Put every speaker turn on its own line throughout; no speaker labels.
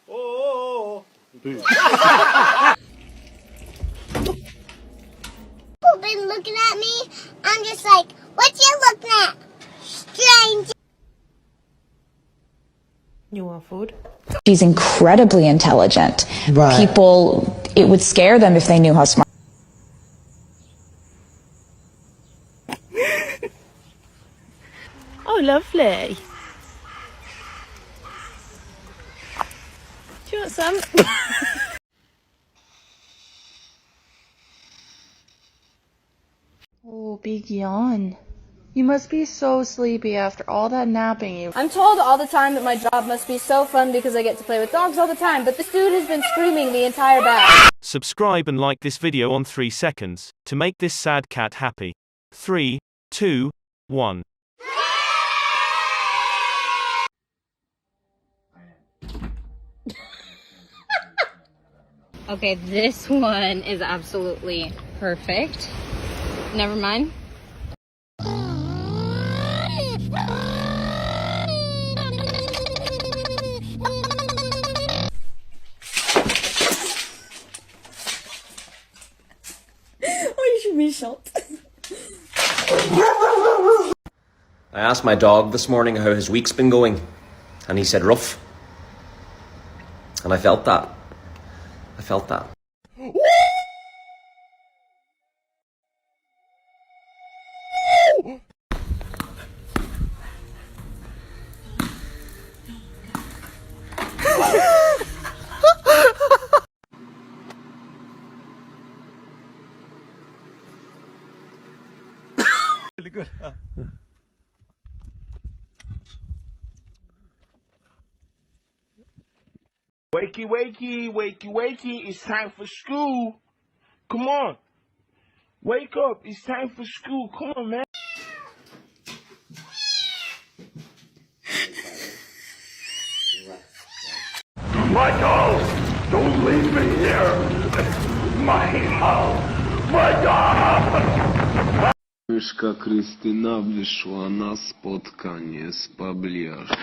Oh.
People been looking at me. I'm just like, what you looking at? Strange.
You want food?
She's incredibly intelligent.
Right.
People, it would scare them if they knew how smart.
Oh, lovely. Do you want some? Oh, big yawn. You must be so sleepy after all that napping.
I'm told all the time that my job must be so fun because I get to play with dogs all the time, but this dude has been screaming the entire batch.
Subscribe and like this video on 3 seconds to make this sad cat happy. 3, 2, 1.
Okay, this one is absolutely perfect. Never mind.
Oh, you should be shot.
I asked my dog this morning how his week's been going, and he said rough. And I felt that. I felt that.
Really good. Wakey, wakey, wakey, wakey. It's time for school. Come on. Wake up. It's time for school. Come on, man.
Michael, don't leave me here. Michael, Michael.
Myszka Krystyna wyszła na spotkanie z Pabliaszem.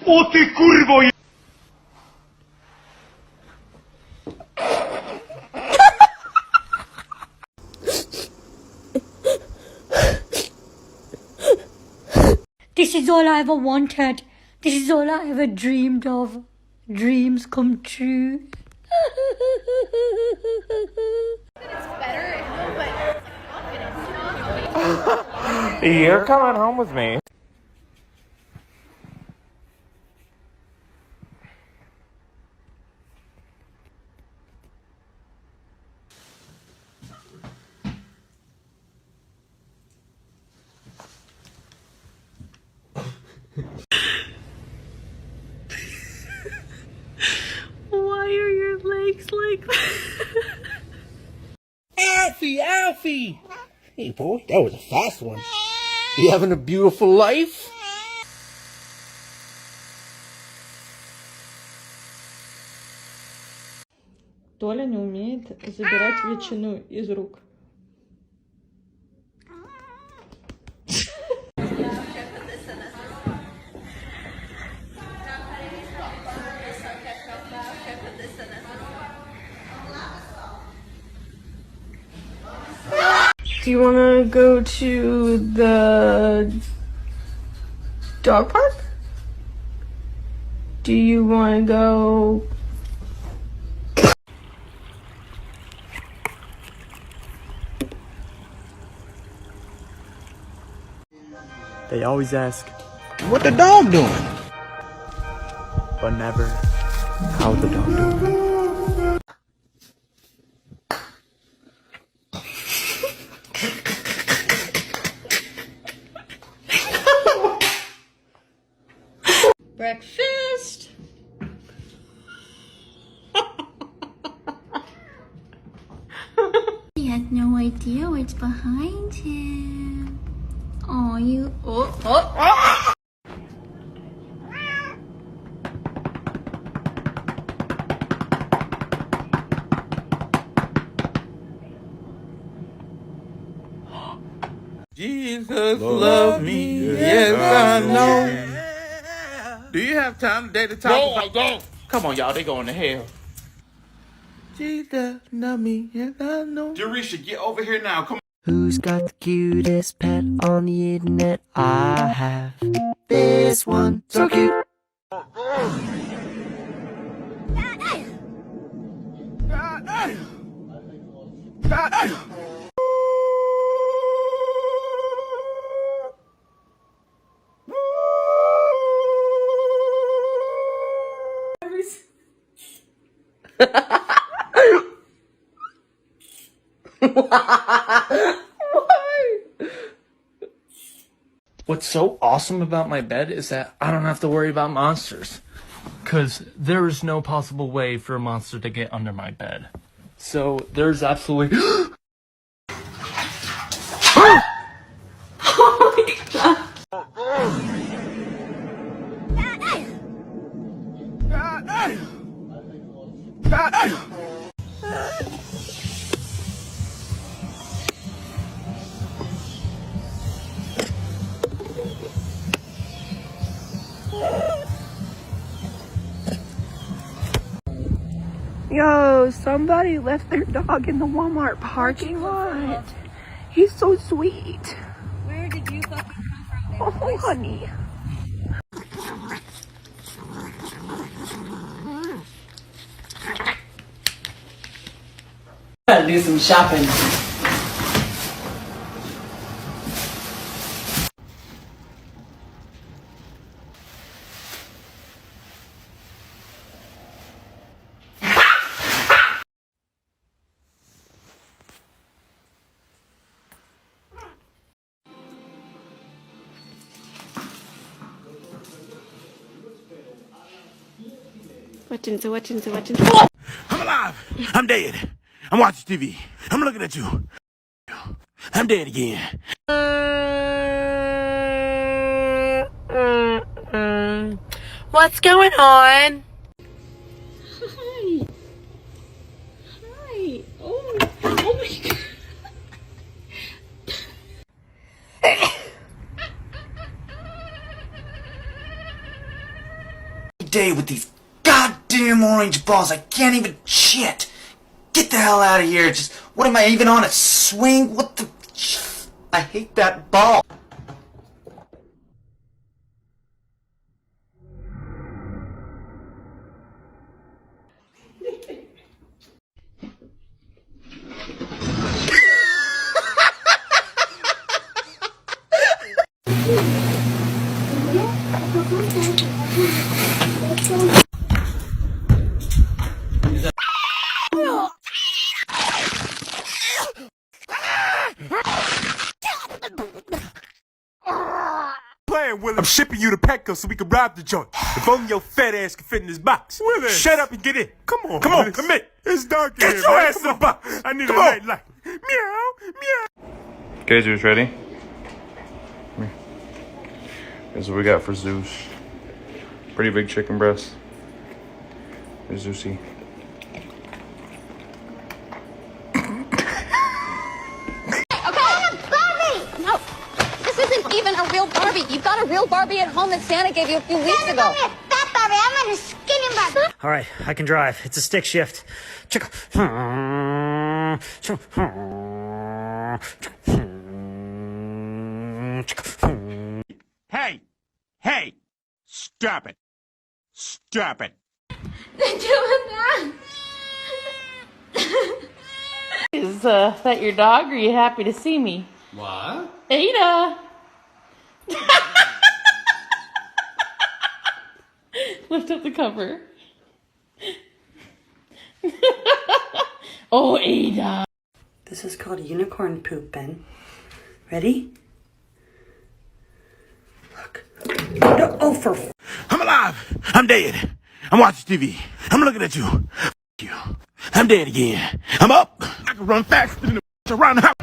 O ty kurwo je...
This is all I ever wanted. This is all I ever dreamed of. Dreams come true.
You're coming home with me.
Why are your legs like that?
Alfie, Alfie! Hey, boy, that was a fast one. You having a beautiful life?
Толя не умеет забирать ветчину из рук. Do you want to go to the dog park? Do you want to go?
They always ask,
What the dog doing?
but never, how the dog doing.
Breakfast.
He has no idea what's behind him. Oh, you. Oh.
Jesus love me, yes I know. Do you have time today to talk about? I don't. Come on, y'all, they going to hell. Jesus love me, yes I know. Jerisha, get over here now, come on.
Who's got the cutest pet on the internet? I have this one, so cute.
What's so awesome about my bed is that I don't have to worry about monsters. Because there is no possible way for a monster to get under my bed. So there's absolutely...
Oh my god. Yo, somebody left their dog in the Walmart parking lot. He's so sweet.
Where did you fucking come from?
Oh, honey.
Gotta do some shopping.
Watching. I'm alive. I'm dead. I'm watching TV. I'm looking at you. I'm dead again.
What's going on?
Hi. Hi. Oh my god.
Day with these goddamn orange balls. I can't even shit. Get the hell out of here. Just, what am I even on a swing? What the? I hate that ball.
I'm shipping you to Petco so we can rob the joint. If only your fat ass can fit in this box. Willis. Shut up and get in. Come on, commit. It's dark in here. Get your ass in the box. I need a night light. Meow, meow.
Okay, Zeus, ready? Come here. Here's what we got for Zeus. Pretty big chicken breast. Here's Zeusy.
No, this isn't even a real Barbie. You've got a real Barbie at home that Santa gave you a few weeks ago.
I'm not a fat Barbie. I'm not a skinny Barbie.
All right, I can drive. It's a stick shift.
Hey, stop it. Stop it.
They're doing that.
Is that your dog, or are you happy to see me?
What?
Ada! Lift up the cover. Oh, Ada!
This is called unicorn poop, Ben. Ready? Look. No, oh, for...
I'm alive. I'm dead. I'm watching TV. I'm looking at you. F you. I'm dead again. I'm up. I can run faster than the around the house.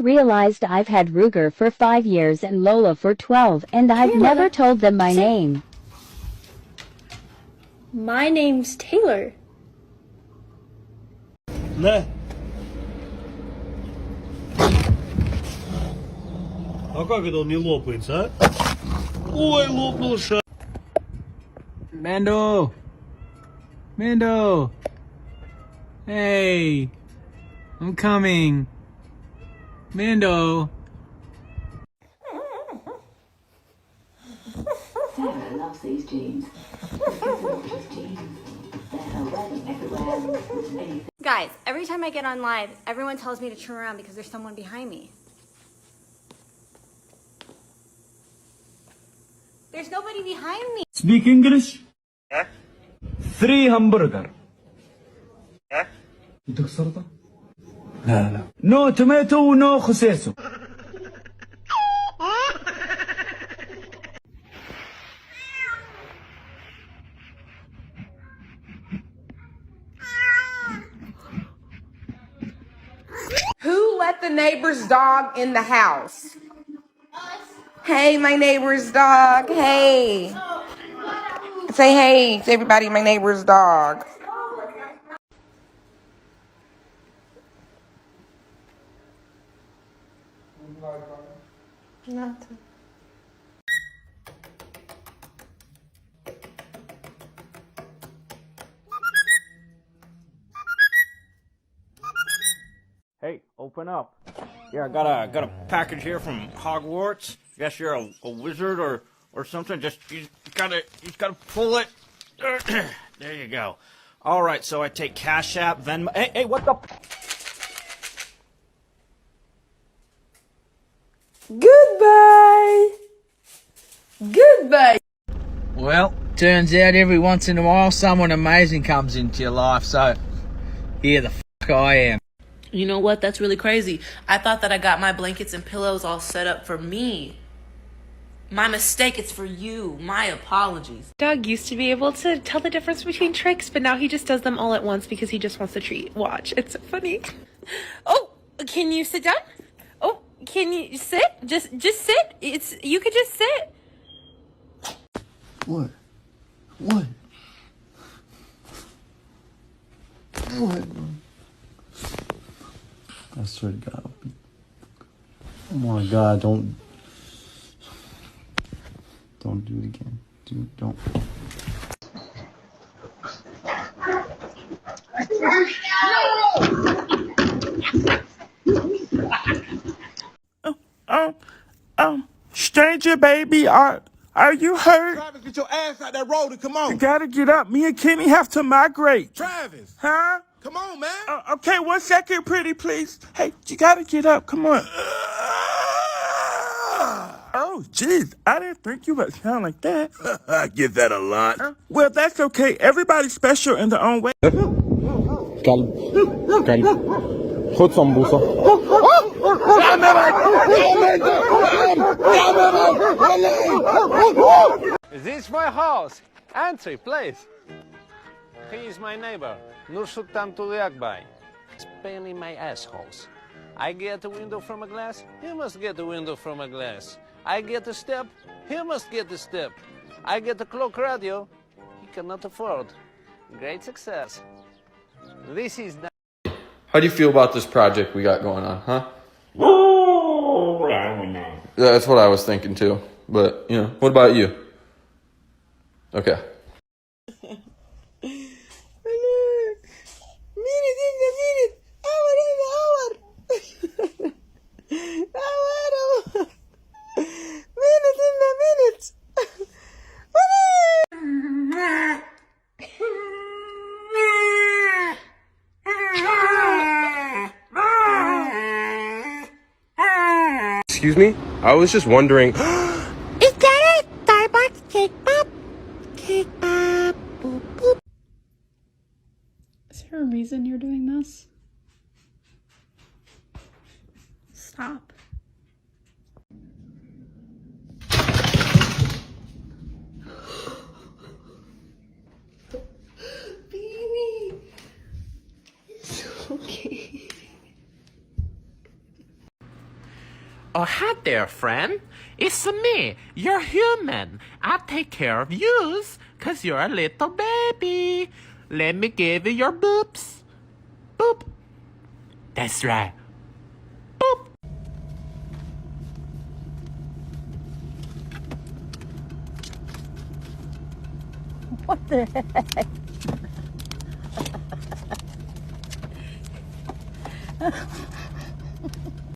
Realized I've had Ruger for 5 years and Lola for 12, and I've never told them my name.
My name's Taylor.
Ne? А как это он не лопается, а? Ой, лопнул шар.
Mando! Mando! Hey! I'm coming! Mando!
Sarah loves these jeans.
Guys, every time I get on live, everyone tells me to turn around because there's someone behind me. There's nobody behind me.
Speak English? 3 hamburger. انت كسرتها؟ لا لا. No tomato, no خسيسو.
Who let the neighbor's dog in the house? Hey, my neighbor's dog. Hey. Say hey to everybody, my neighbor's dog. Nothing.
Hey, open up. Yeah, I got a package here from Hogwarts. Guess you're a wizard or something. You gotta pull it. There you go. All right, so I take Cash App, Venmo. Hey, what the?
Goodbye. Goodbye.
Well, turns out every once in a while someone amazing comes into your life, so here the fuck I am.
You know what? That's really crazy. I thought that I got my blankets and pillows all set up for me. My mistake, it's for you. My apologies.
Dog used to be able to tell the difference between tricks, but now he just does them all at once because he just wants a treat. Watch, it's so funny. Oh, can you sit down? Oh, can you sit? Just sit. You could just sit.
What? What? What? I swear to God. Oh my God, don't do it again. Don't.
Stranger baby, are you hurt?
Travis, get your ass out that road and come on.
You gotta get up. Me and Kenny have to migrate.
Travis.
Huh?
Come on, man.
Okay, 1 second, pretty please. Hey, you gotta get up. Come on. Oh, jeez. I didn't think you would sound like that.
I get that a lot.
Well, that's okay. Everybody's special in their own way.
كلب خد صنبوصة.
Is this my house? Answer, please. He is my neighbor, Nur Sultan Tuliakbay. Spaining my assholes. I get a window from a glass, he must get a window from a glass. I get a step, he must get a step. I get a clock radio, he cannot afford. Great success. This is the...
How do you feel about this project we got going on, huh? That's what I was thinking too. But, what about you? Okay.
Excuse me? I was just wondering.
Is that a Starbucks cake pop? Cake pop. Boop, boop.
Is there a reason you're doing this? Stop.
Baby. It's okay.
Oh, hi there, friend. It's me, you're human. I take care of yous, 'cause you're a little baby. baby. Let me give you your boops. Boop. That's right. Boop.
What the heck?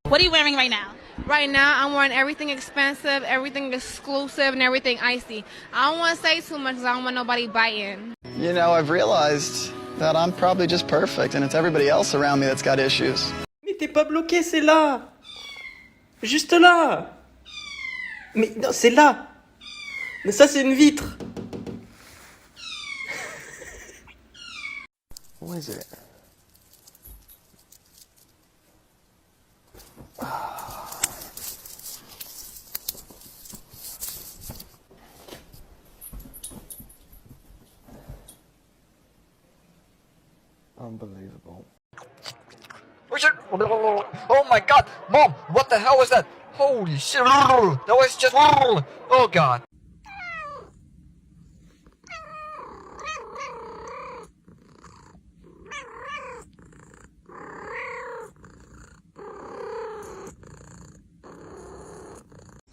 What are you wearing right now? Right now, I'm wearing everything expensive, everything exclusive, and everything icy. I don't want to say too much because I don't want nobody biting.
You know, I've realized that I'm probably just perfect and it's everybody else around me that's got issues.
Mais t'es pas bloqué, c'est là. Juste là. Mais non, c'est là. Mais ça, c'est une vitre.
What is it? Unbelievable.
Oh my god! Mom, what the hell was that? Holy shit! That was just... Oh god.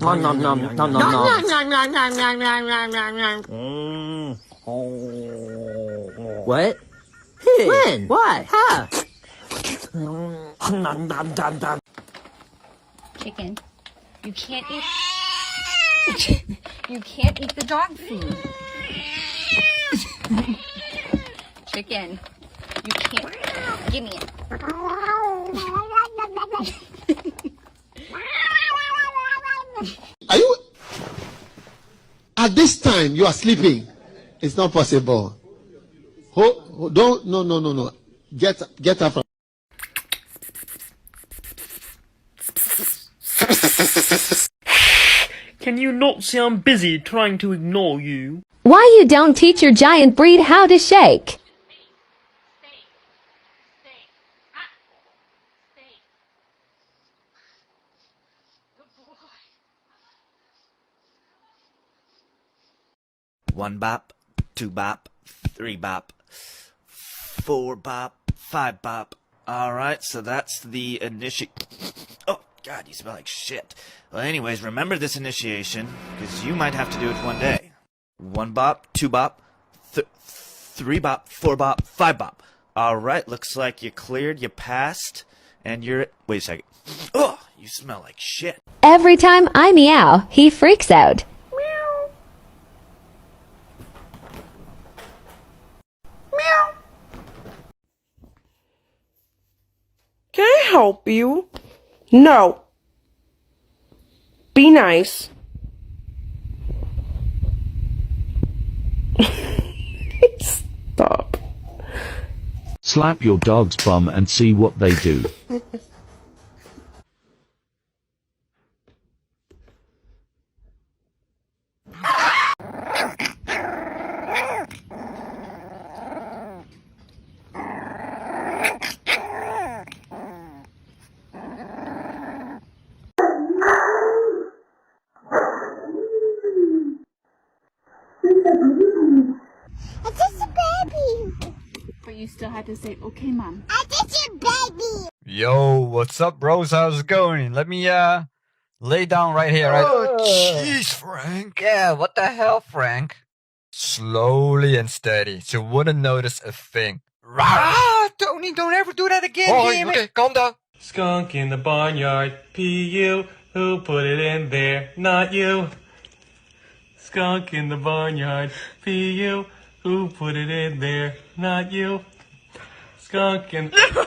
Nom nom nom nom nom nom. What? When? What? How?
Chicken. You can't eat. You can't eat the dog food. Chicken. You can't. Give me it.
Are you? At this time, you are sleeping. It's not possible. Don't. No. Get up from.
Can you not see I'm busy trying to ignore you?
Why you don't teach your giant breed how to shake?
One bop, two bop, three bop, four bop, five bop. Alright, so that's the Oh, God, you smell like shit. Well, anyways, remember this initiation, because you might have to do it one day. One bop, two bop, three bop, four bop, five bop. Alright, looks like you cleared, you passed, and you're... Wait a second. Oh, you smell like shit.
Every time I meow, he freaks out.
Can I help you? No. Be nice. Stop.
Slap your dog's bum and see what they do.
I just a baby.
But you still had to say, okay, Mom.
I just a baby.
Yo, what's up, bros? How's it going? Let me, lay down right here, right?
Oh, jeez, Frank.
Yeah, what the hell, Frank? Slowly and steady, so you wouldn't notice a thing.
Ah, Tony, don't ever do that again,
Oh,
damn
okay,
it.
calm down.
Skunk in the barnyard, P.U. Who put it in there? Not you. Skunk in the barnyard, P.U. Who put it in there? Not you. Skunk in...